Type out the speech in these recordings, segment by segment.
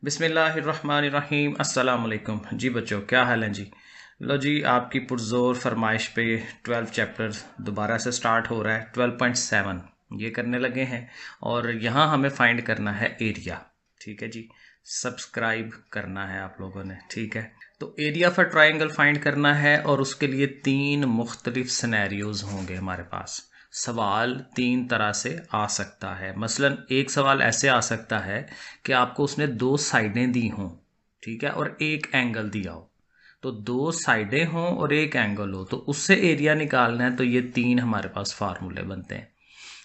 बिस्मिल्लाहिर्रहमानिर्रहीम अस्सलाम वालेकुम जी बच्चों, क्या हाल है जी। लो जी, आपकी पुरजोर फरमाइश पे 12 चैप्टर दोबारा से स्टार्ट हो रहा है। 12.7 ये करने लगे हैं और यहाँ हमें फाइंड करना है एरिया। ठीक है जी, सब्सक्राइब करना है आप लोगों ने। ठीक है, तो एरिया फॉर ट्राइंगल फाइंड करना है और उसके लिए 3 मुख्तलिफ सिनेरियोज होंगे हमारे पास। सवाल 3 तरह से आ सकता है। मसलन एक सवाल ऐसे आ सकता है कि आपको उसने 2 साइडें दी हों, ठीक है, और एक एंगल दिया हो। तो 2 साइडें हों और एक एंगल हो तो उससे एरिया निकालना है। तो ये 3 हमारे पास फार्मूले बनते हैं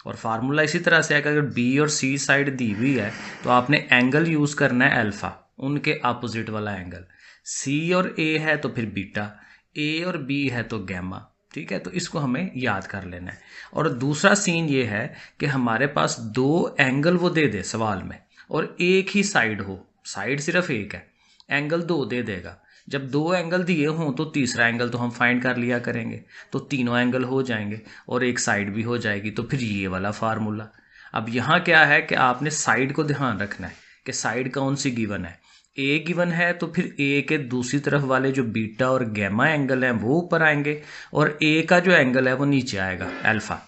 और फार्मूला इसी तरह से है कि अगर बी और सी साइड दी हुई है तो आपने एंगल यूज़ करना है अल्फ़ा, उनके अपोजिट वाला एंगल। सी और ए है तो फिर बीटा, ए और बी है तो गैमा। ठीक है, तो इसको हमें याद कर लेना है। और दूसरा सीन ये है कि हमारे पास 2 एंगल वो दे दे सवाल में और एक ही साइड हो, साइड सिर्फ एक है, एंगल 2 दे देगा। जब 2 एंगल दिए हों तो तीसरा एंगल तो हम फाइंड कर लिया करेंगे, तो तीनों एंगल हो जाएंगे और एक साइड भी हो जाएगी। तो फिर ये वाला फार्मूला। अब यहाँ क्या है कि आपने साइड को ध्यान रखना है कि साइड कौन सी गिवन है। ए गिवन है तो फिर ए के दूसरी तरफ वाले जो बीटा और गैमा एंगल हैं वो ऊपर आएंगे और ए का जो एंगल है वो नीचे आएगा, अल्फा।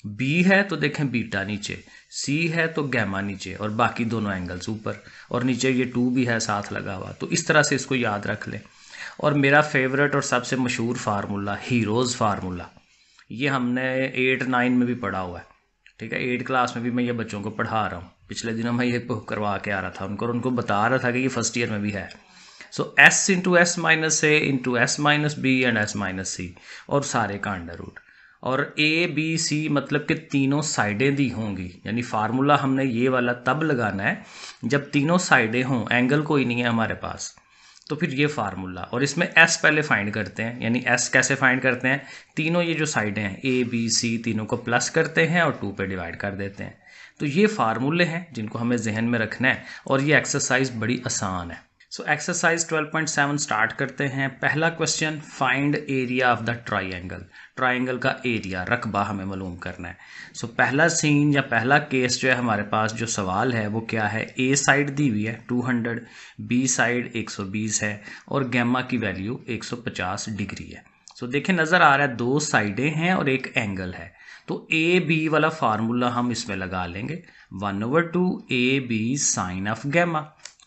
बी है तो देखें बीटा नीचे, सी है तो गैमा नीचे और बाकी दोनों एंगल्स ऊपर, और नीचे ये 2 भी है साथ लगा हुआ। तो इस तरह से इसको याद रख लें। और मेरा फेवरेट और सबसे मशहूर फार्मूला हीरोज़ फार्मूला, ये हमने 8-9 में भी पढ़ा हुआ है। ठीक है, 8 क्लास में भी मैं ये बच्चों को पढ़ा रहा हूँ। पिछले दिनों मैं ये करवा के आ रहा था उनको और उनको बता रहा था कि ये फर्स्ट ईयर में भी है। So S into S minus A into S minus B and S minus C और सारे का अंडर रूट। और ए बी सी मतलब कि तीनों साइडें दी होंगी, यानी फार्मूला हमने ये वाला तब लगाना है जब तीनों साइडें हों, एंगल कोई नहीं है हमारे पास। तो फिर ये फार्मूला, और इसमें एस पहले फाइंड करते हैं। यानी एस कैसे फाइंड करते हैं, तीनों ये जो साइडें हैं ए बी सी तीनों को प्लस करते हैं और 2 पे डिवाइड कर देते हैं। तो ये फार्मूले हैं जिनको हमें जहन में रखना है और ये एक्सरसाइज बड़ी आसान है। सो एक्सरसाइज 12.7 स्टार्ट करते हैं। पहला question, find area of the triangle. Triangle का एरिया, रकबा हमें मालूम करना है। सो पहला सीन या पहला केस जो है हमारे पास, जो सवाल है वो क्या है, ए साइड दी हुई है 200, बी साइड 120 है और गैमा की वैल्यू 150 डिग्री है। सो देखें, नज़र आ रहा है 2 साइडें हैं और एक एंगल है। तो ए बी वाला फार्मूला हम इसमें लगा लेंगे, 1/2 A B sine of gamma.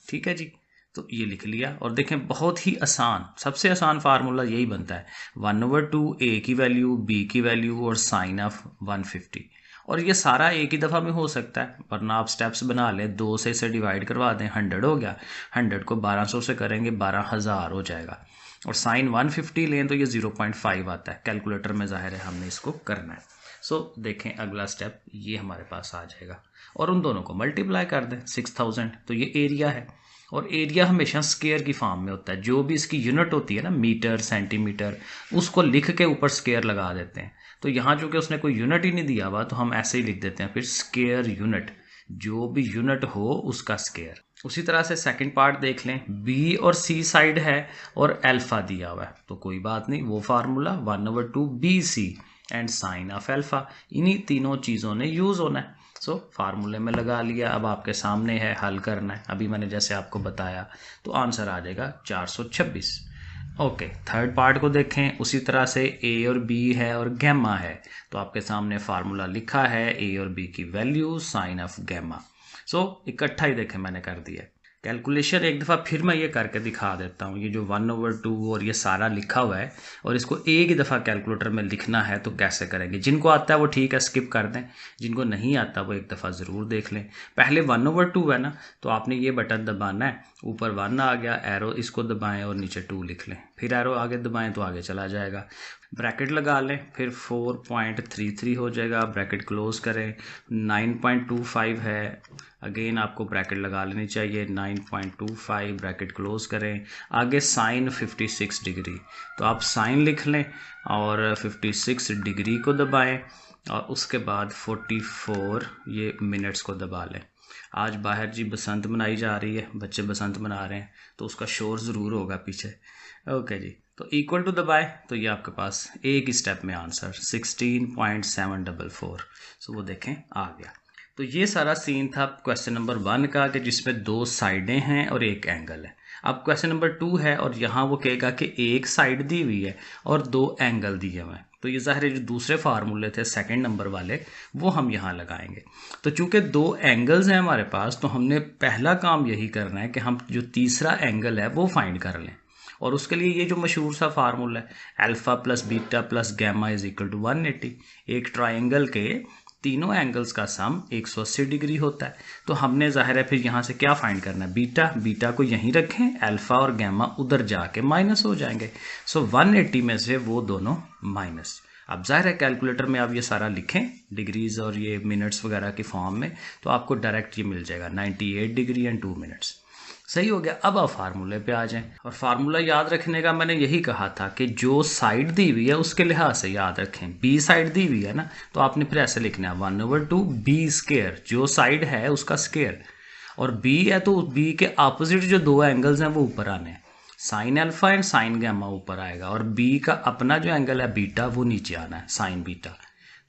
ठीक है जी, तो ये लिख लिया। और देखें बहुत ही आसान, सबसे आसान फार्मूला यही बनता है, 1/2 ए की वैल्यू, बी की वैल्यू और साइन ऑफ 150। और ये सारा एक ही दफ़ा में हो सकता है, वरना आप स्टेप्स बना लें, 2 से इसे डिवाइड करवा दें, 100 हो गया, 100 को 1200 से करेंगे 12,000 हो जाएगा। और साइन 150 लें तो ये 0.5 आता है। कैलकुलेटर में ज़ाहिर है हमने इसको करना है। सो देखें अगला स्टेप ये हमारे पास आ जाएगा और उन दोनों को मल्टीप्लाई कर दें 6000, तो ये एरिया है। और एरिया हमेशा स्केयर की फॉर्म में होता है, जो भी इसकी यूनिट होती है ना, मीटर सेंटीमीटर, उसको लिख के ऊपर स्केयर लगा देते हैं। तो यहाँ चूँकि उसने कोई यूनिट ही नहीं दिया हुआ तो हम ऐसे ही लिख देते हैं फिर स्केयर यूनिट, जो भी यूनिट हो उसका स्केयर। उसी तरह से सेकंड पार्ट देख लें, बी और सी साइड है और अल्फा दिया हुआ है, तो कोई बात नहीं, वो formula 1/2 B C and sine of alpha, इन्हीं तीनों चीज़ों ने यूज़ होना है। सो फार्मूले में लगा लिया। अब आपके सामने है, हल करना है। अभी मैंने जैसे आपको बताया तो आंसर आ जाएगा 426। ओके, थर्ड पार्ट को देखें। उसी तरह से ए और बी है और गैमा है, तो आपके सामने फार्मूला लिखा है, ए और बी की वैल्यू साइन ऑफ गैमा। सो इकट्ठा ही देखें मैंने कर दिया। कैलकुलेशन एक दफ़ा फिर मैं ये करके दिखा देता हूँ। ये जो 1/2 और ये सारा लिखा हुआ है और इसको एक ही दफ़ा कैलकुलेटर में लिखना है तो कैसे करेंगे। जिनको आता है वो ठीक है, स्किप कर दें, जिनको नहीं आता वो एक दफ़ा ज़रूर देख लें। पहले 1/2 है ना, तो आपने ये बटन दबाना है, ऊपर 1 आ गया, एरो इसको दबाएं और नीचे 2 लिख लें, फिर एरो आगे दबाएं तो आगे चला जाएगा। ब्रैकेट लगा लें, फिर 4.33 हो जाएगा, ब्रैकेट क्लोज करें। 9.25 है, अगेन आपको ब्रैकेट लगा लेनी चाहिए, 9.25 ब्रैकेट क्लोज करें। आगे साइन 56 डिग्री, तो आप साइन लिख लें और 56 डिग्री को दबाएं और उसके बाद 44 ये मिनट्स को दबा लें। आज बाहर जी बसंत मनाई जा रही है, बच्चे बसंत मना रहे हैं, तो उसका शोर ज़रूर होगा पीछे। ओके जी, तो इक्वल टू दबाएं तो ये आपके पास एक ही स्टेप में आंसर 16.744। सो वो देखें आ गया। तो ये सारा सीन था क्वेश्चन नंबर 1 का कि जिसमें 2 साइडें हैं और एक एंगल है। अब क्वेश्चन नंबर 2 है और यहाँ वो कहेगा कि एक साइड दी हुई है और 2 एंगल दिए हुए हैं। तो ये ज़ाहिर है जो दूसरे फार्मूले थे सेकंड नंबर वाले वो हम यहाँ लगाएंगे। तो चूंकि 2 एंगल्स हैं हमारे पास, तो हमने पहला काम यही करना है कि हम जो तीसरा एंगल है वो फाइंड कर लें। और उसके लिए ये जो मशहूर सा फार्मूला है alpha plus beta plus gamma is equal to 180। एक ट्राइंगल के तीनों एंगल्स का सम 180 डिग्री होता है। तो हमने ज़ाहिर है फिर यहाँ से क्या फाइंड करना है, बीटा को यहीं रखें, अल्फ़ा और गैमा उधर जाके माइनस हो जाएंगे। सो 180 में से वो दोनों माइनस। अब ज़ाहिर है कैलकुलेटर में आप ये सारा लिखें डिग्रीज और ये मिनट्स वगैरह की फॉर्म में, तो आपको डायरेक्ट ये मिल जाएगा 98 डिग्री एंड 2 मिनट्स। सही हो गया। अब आप फार्मूले पे आ जाएं। और फार्मूला याद रखने का मैंने यही कहा था कि जो साइड दी हुई है उसके लिहाज से याद रखें। बी साइड दी हुई है ना, तो आपने फिर ऐसे लिखना है 1/2 बी स्क्वायर, जो साइड है उसका स्क्वायर। और बी है तो बी के अपोजिट जो 2 एंगल्स हैं वो ऊपर आने हैं, sine alpha and sine gamma ऊपर आएगा और बी का अपना जो एंगल है बीटा वो नीचे आना है, साइन बीटा।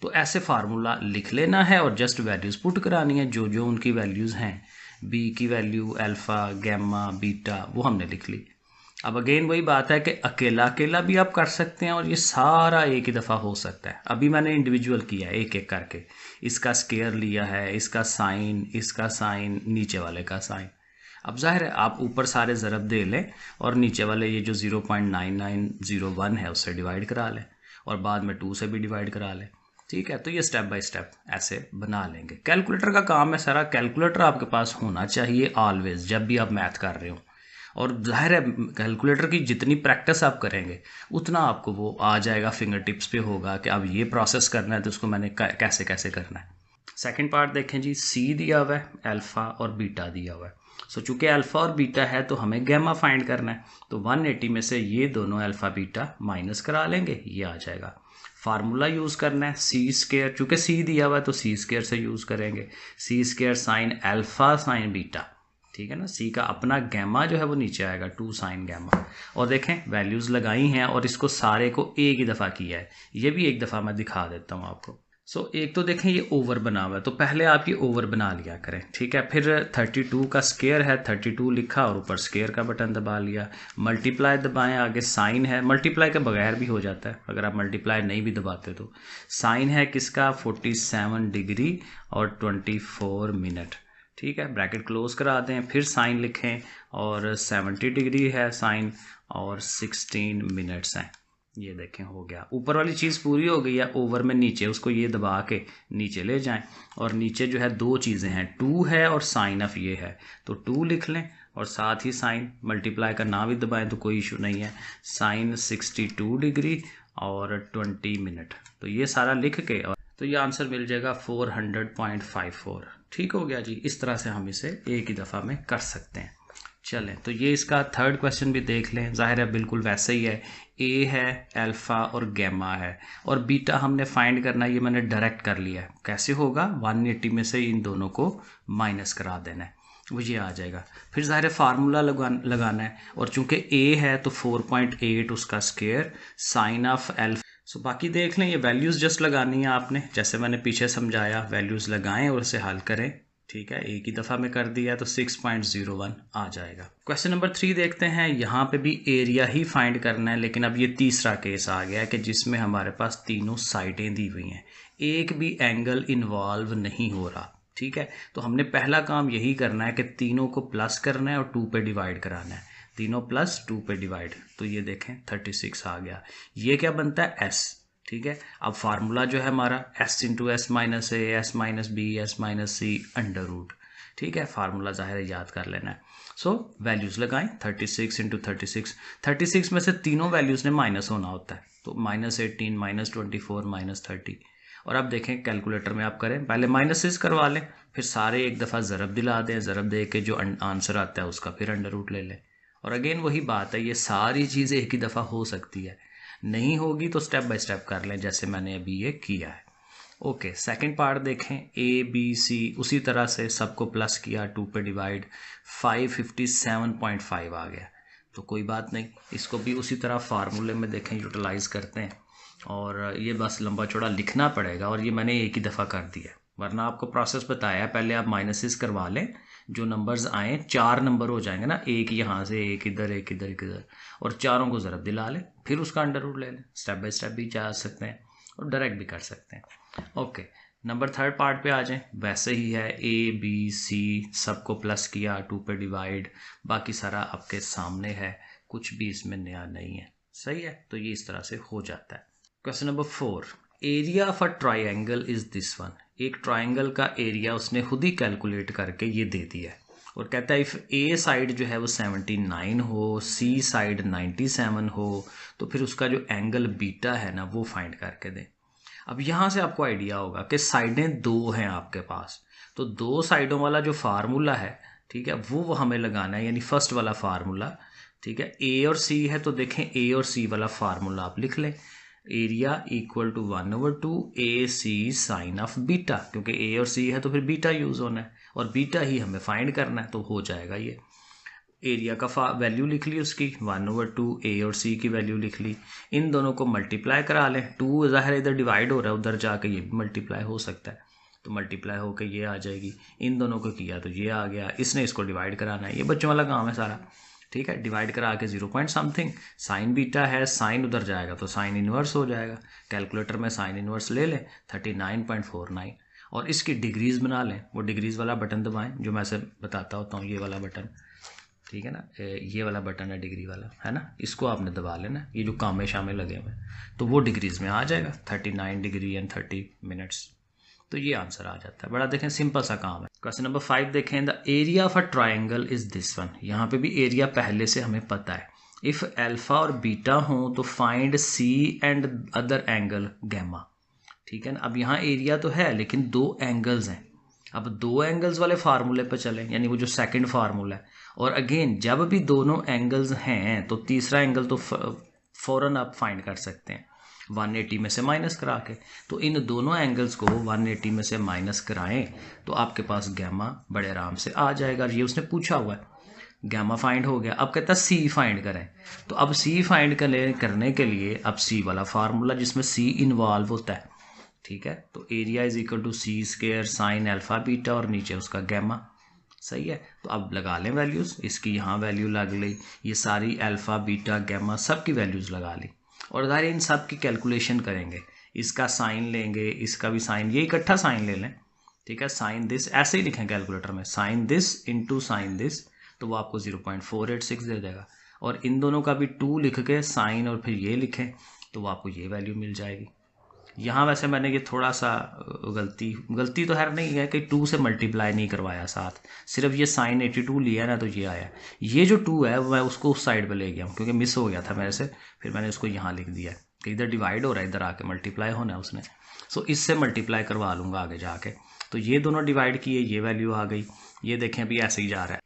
तो ऐसे फार्मूला लिख लेना है और जस्ट वैल्यूज पुट करानी है, जो जो उनकी वैल्यूज हैं, बी की वैल्यू, अल्फ़ा, गैमा, बीटा, वो हमने लिख ली। अब अगेन वही बात है कि अकेला अकेला भी आप कर सकते हैं और ये सारा एक ही दफ़ा हो सकता है। अभी मैंने इंडिविजुअल किया है एक एक करके, इसका स्केयर लिया है, इसका साइन, नीचे वाले का साइन। अब जाहिर है आप ऊपर सारे ज़रब दे लें और नीचे वाले ये जो 0.9901 है उससे डिवाइड करा लें और बाद में 2 से भी डिवाइड करा लें। ठीक है, तो ये स्टेप बाय स्टेप ऐसे बना लेंगे। कैलकुलेटर का काम है सारा, कैलकुलेटर आपके पास होना चाहिए ऑलवेज जब भी आप मैथ कर रहे हो। और जाहिर है कैलकुलेटर की जितनी प्रैक्टिस आप करेंगे उतना आपको वो आ जाएगा, फिंगर टिप्स पे होगा कि अब ये प्रोसेस करना है तो उसको मैंने कैसे कैसे करना है। सेकंड पार्ट देखें जी, सी दिया हुआ है, अल्फ़ा और बीटा दिया हुआ है। सो चूंकि अल्फ़ा और बीटा है तो हमें गैमा फाइंड करना है। तो 180 में से ये दोनों अल्फ़ा बीटा माइनस करा लेंगे, ये आ जाएगा। फार्मूला यूज़ करना है सी स्क्वायर, चूँकि सी दिया हुआ है तो सी स्क्वायर से यूज़ करेंगे। C square sine alpha sine beta, ठीक है ना। सी का अपना गैमा जो है वो नीचे आएगा 2 साइन गैमा। और देखें वैल्यूज़ लगाई हैं और इसको सारे को एक ही दफ़ा किया है, ये भी एक दफ़ा मैं दिखा देता हूँ आपको। एक तो देखें ये ओवर बना हुआ है, तो पहले आप ये ओवर बना लिया करें, ठीक है। फिर 32 का स्क्वायर है, 32 लिखा और ऊपर स्क्वायर का बटन दबा लिया। मल्टीप्लाई दबाएं, आगे साइन है, मल्टीप्लाई के बगैर भी हो जाता है अगर आप मल्टीप्लाई नहीं भी दबाते तो। साइन है किसका, 47 डिग्री और 24 मिनट, ठीक है। ब्रैकेट क्लोज करा दें, फिर साइन लिखें और 70 डिग्री है साइन और 16 मिनट्स हैं। ये देखें हो गया, ऊपर वाली चीज़ पूरी हो गई है। ओवर में नीचे उसको ये दबा के नीचे ले जाएं और नीचे जो है 2 चीज़ें हैं, 2 है और साइन ऑफ ये है, तो 2 लिख लें और साथ ही साइन मल्टीप्लाई का ना भी दबाएं तो कोई इशू नहीं है। साइन 62 डिग्री और 20 मिनट, तो ये सारा लिख के और तो ये आंसर मिल जाएगा 400.54। ठीक हो गया जी। इस तरह से हम इसे एक ही दफ़ा में कर सकते हैं। चलें, तो ये इसका थर्ड क्वेश्चन भी देख लें। जाहिर है बिल्कुल वैसे ही है, ए है, अल्फ़ा और गैमा है और बीटा हमने फाइंड करना है, ये मैंने डायरेक्ट कर लिया है। कैसे होगा, 180 में से इन दोनों को माइनस करा देना है, वो ये आ जाएगा। फिर ज़ाहिर है फार्मूला लगाना है और चूंकि ए है तो 4.8 उसका स्क्वायर साइन ऑफ अल्फ़ा। सो बाकी देख लें, ये वैल्यूज़ जस्ट लगानी है आपने, जैसे मैंने पीछे समझाया, वैल्यूज़ लगाएं और उसे हल करें। ठीक है, एक ही दफ़ा में कर दिया तो 6.01 आ जाएगा। क्वेश्चन नंबर 3 देखते हैं। यहाँ पे भी एरिया ही फाइंड करना है, लेकिन अब ये तीसरा केस आ गया है कि जिसमें हमारे पास तीनों साइडें दी हुई हैं, एक भी एंगल इन्वॉल्व नहीं हो रहा। ठीक है, तो हमने पहला काम यही करना है कि तीनों को प्लस करना है और 2 पे डिवाइड कराना है। तीनों प्लस 2 पे डिवाइड, तो ये देखें 36 आ गया। ये क्या बनता है, एस। ठीक है, अब फार्मूला जो है हमारा S into S minus A, S minus B, S minus C under root. ठीक है, फार्मूला ज़ाहिर है याद कर लेना है। सो वैल्यूज़ लगाएं, 36 इंटू 36 में से तीनों वैल्यूज़ ने माइनस होना होता है, तो -18, -24, -30। और अब देखें कैलकुलेटर में आप करें, पहले माइनसेस करवा लें, फिर सारे एक दफ़ा ज़रब दिला दें, ज़रब दे के जो आंसर आता है उसका फिर अंडर रूट ले लें। और अगेन वही बात है, ये सारी चीज़ें एक ही दफ़ा हो सकती है, नहीं होगी तो स्टेप बाय स्टेप कर लें जैसे मैंने अभी ये किया है। ओके, सेकंड पार्ट देखें। ए बी सी उसी तरह से सबको प्लस किया, 2 पे डिवाइड, 557.5 आ गया। तो कोई बात नहीं, इसको भी उसी तरह फार्मूले में देखें यूटिलाइज करते हैं और ये बस लंबा चौड़ा लिखना पड़ेगा और ये मैंने एक ही दफ़ा कर दिया। वरना आपको प्रोसेस बताया पहले आप माइनसेस करवा लें, जो नंबर्स आए 4 नंबर हो जाएंगे ना, एक यहाँ से एक इधर एक इधर एक इधर, और चारों को ज़रब दिला लें, फिर उसका अंडर रूट ले लें। स्टेप बाय स्टेप भी जा सकते हैं और डायरेक्ट भी कर सकते हैं। ओके, नंबर 3 पार्ट पे आ जाएं। वैसे ही है, ए बी सी सबको प्लस किया, 2 पे डिवाइड, बाकी सारा आपके सामने है, कुछ भी इसमें नया नहीं है। सही है, तो ये इस तरह से हो जाता है। Question number 4, area of a triangle is this one. एक ट्राइंगल का एरिया उसने खुद ही कैलकुलेट करके ये दे दिया है, और कहता है इफ़ ए साइड जो है वो 79 हो, सी साइड 97 हो, तो फिर उसका जो एंगल बीटा है ना वो फाइंड करके दें। अब यहाँ से आपको आइडिया होगा कि साइडें 2 हैं आपके पास, तो 2 साइडों वाला जो फार्मूला है, ठीक है, वो हमें लगाना है, यानी फर्स्ट वाला फार्मूला। ठीक है, ए और सी है तो देखें ए और सी वाला फार्मूला आप लिख लें, area equal to 1/2 A C sine of beta, क्योंकि ए और सी है तो फिर बीटा यूज़ होना है, और बीटा ही हमें फाइंड करना है, तो हो जाएगा ये। एरिया का वैल्यू लिख ली उसकी 1/2, ए और सी की वैल्यू लिख ली, इन दोनों को मल्टीप्लाई करा लें। 2 ज़ाहिर इधर डिवाइड हो रहा है, उधर जाके ये भी मल्टीप्लाई हो सकता है, तो मल्टीप्लाई होकर ये आ जाएगी। इन दोनों को किया तो ये आ गया, इसने इसको डिवाइड कराना है, ये बच्चों वाला काम है सारा। ठीक है, डिवाइड करा के 0 पॉइंट समथिंग, साइन बीटा है, साइन उधर जाएगा तो साइन इन्वर्स हो जाएगा। कैलकुलेटर में साइन इन्वर्स ले लें 39.49, और इसकी डिग्रीज बना लें। वो डिग्रीज वाला बटन दबाएं जो मैं से बताता होता हूँ, ये वाला बटन, ठीक है ना, ये वाला बटन है डिग्री वाला, है ना, इसको आपने दबा लेना, ये जो कामे शामे लगे हुए, तो वो डिग्रीज में आ जाएगा 39 डिग्री एंड 30 मिनट्स। तो ये आंसर आ जाता है। बड़ा देखें सिंपल सा काम है। क्वेश्चन नंबर 5 देखें, the area of a triangle is this one. यहाँ पे भी एरिया पहले से हमें पता है। इफ अल्फा और बीटा हो तो find C and other angle gamma. ठीक है ना, अब यहाँ एरिया तो है लेकिन 2 एंगल्स हैं। अब 2 एंगल्स वाले फार्मूले पर चलें, यानी वो जो सेकंड फार्मूला है, और अगेन जब भी दोनों एंगल्स हैं तो तीसरा एंगल तो फ़ौरन आप फाइंड कर सकते हैं 180 में से माइनस करा के। तो इन दोनों एंगल्स को 180 में से माइनस कराएं तो आपके पास गैमा बड़े आराम से आ जाएगा। ये उसने पूछा हुआ है, गैमा फाइंड हो गया। अब कहता है सी फाइंड करें, तो अब सी फाइंड करने के लिए अब सी वाला फार्मूला जिसमें सी इन्वॉल्व होता है। ठीक है, तो area is equal to C square sine alpha beta और नीचे उसका गैमा। सही है, तो अब लगा लें वैल्यूज़, इसकी यहाँ वैल्यू लग ली, ये सारी अल्फा बीटा गैमा सब की वैल्यूज़ लगा ली, और ज़ाहिर इन सब की कैलकुलेशन करेंगे। इसका साइन लेंगे, इसका भी साइन, ये इकट्ठा साइन ले लें। ठीक है, साइन दिस ऐसे ही लिखें कैलकुलेटर में, sine this into sine this, तो वो आपको 0.486 दे देगा। और इन दोनों का भी 2 लिख के साइन और फिर ये लिखें तो वो आपको ये वैल्यू मिल जाएगी। यहाँ वैसे मैंने ये थोड़ा सा गलती तो है नहीं है कि 2 से मल्टीप्लाई नहीं करवाया साथ, सिर्फ ये साइन 82 लिया ना तो ये आया। ये जो 2 है मैं उसको उस साइड पे ले गया हूँ क्योंकि मिस हो गया था मेरे से, फिर मैंने उसको यहाँ लिख दिया कि इधर डिवाइड हो रहा है, इधर आके मल्टीप्लाई होना है उसने, सो इससे मल्टीप्लाई करवा लूँगा आगे जाके। तो ये दोनों डिवाइड किए, ये वैल्यू आ गई। ये देखें अभी ऐसे ही जा रहा है,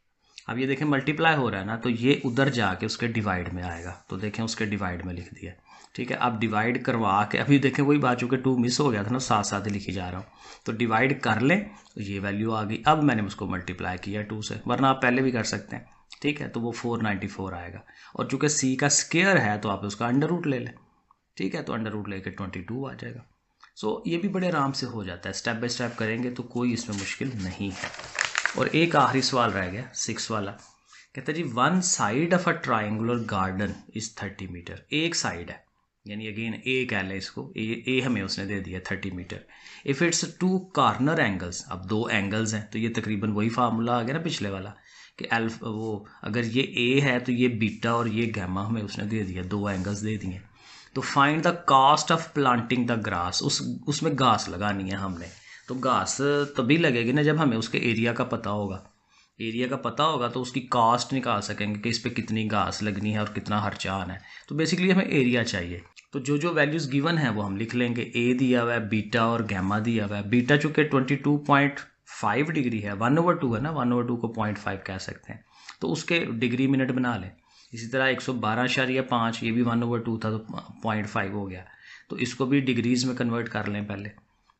अब ये देखें मल्टीप्लाई हो रहा है ना, तो ये उधर जाके उसके डिवाइड में आएगा, तो देखें उसके डिवाइड में लिख दिया। ठीक है, अब डिवाइड करवा के अभी देखें वही बात, चूँकि 2 मिस हो गया था ना, साथ साथ ही लिखी जा रहा हूँ, तो डिवाइड कर लें तो ये वैल्यू आ गई। अब मैंने उसको मल्टीप्लाई किया 2 से, वरना आप पहले भी कर सकते हैं। ठीक है, तो वो 494 आएगा, और चूँकि सी का स्क्वायर है तो आप उसका अंडर रूट ले लें। ठीक है, तो अंडर रूट लेके 22 आ जाएगा। सो ये भी बड़े आराम से हो जाता है, स्टेप बाय स्टेप करेंगे तो कोई इसमें मुश्किल नहीं है। और एक आखिरी सवाल रह गया 6 वाला, कहता है जी 1 side of a triangular garden is 30 metre. एक साइड है, यानी अगेन ए कह लें इसको, ए हमें उसने दे दिया 30 metre. If it's 2 corner angles, अब 2 एंगल्स हैं तो ये तकरीबन वही फार्मूला आ गया ना पिछले वाला कि अल्फा, वो अगर ये ए है तो ये बीटा और ये गैमा हमें उसने दे दिया, 2 एंगल्स दे दिए। तो find the cost of planting the grass, उसमें घास लगानी है हमने, तो घास तभी लगेगी ना जब हमें उसके एरिया का पता होगा। एरिया का पता होगा तो उसकी कॉस्ट निकाल सकेंगे कि इस पर कितनी घास लगनी है और कितना खर्चा आना है। तो बेसिकली हमें एरिया चाहिए, तो जो वैल्यूज़ गिवन है वो हम लिख लेंगे। ए दिया हुआ है, बीटा और गैमा दिया हुआ है। बीटा चूँकि 22.5 डिग्री है, 1/2 है ना, 1/2 को 0.5 कह सकते हैं, तो उसके डिग्री मिनट बना लें। इसी तरह 112.5, ये भी 1/2 था तो 0.5 हो गया, तो इसको भी डिग्रीज़ में कन्वर्ट कर लें पहले।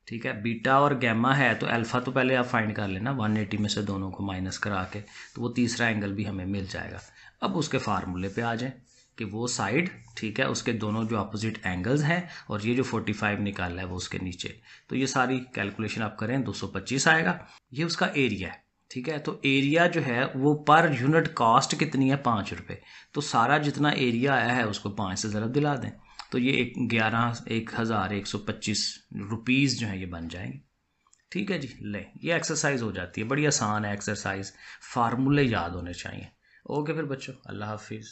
ठीक है, बीटा और गैमा है तो अल्फ़ा तो पहले आप फाइंड कर लेना, 180 में से दोनों को माइनस करा के, तो वो तीसरा एंगल भी हमें मिल जाएगा। अब उसके फार्मूले पे आ जाएं, कि वो साइड, ठीक है, उसके दोनों जो अपोजिट एंगल्स हैं और ये जो 45 निकालना है वो उसके नीचे। तो ये सारी कैलकुलेशन आप करें 225 आएगा। ये उसका एरिया है, ठीक है। तो एरिया जो है वो पर यूनिट कॉस्ट कितनी है, 5 रुपये। तो सारा जितना एरिया आया है उसको 5 से ज़रब दिला दें, तो ये 11,125 रुपीज़ जो है ये बन जाएंगे। ठीक है जी, ले ये एक्सरसाइज हो जाती है, बड़ी आसान है एक्सरसाइज, फार्मूले याद होने चाहिए। ओके फिर बच्चों, अल्लाह हाफिज़।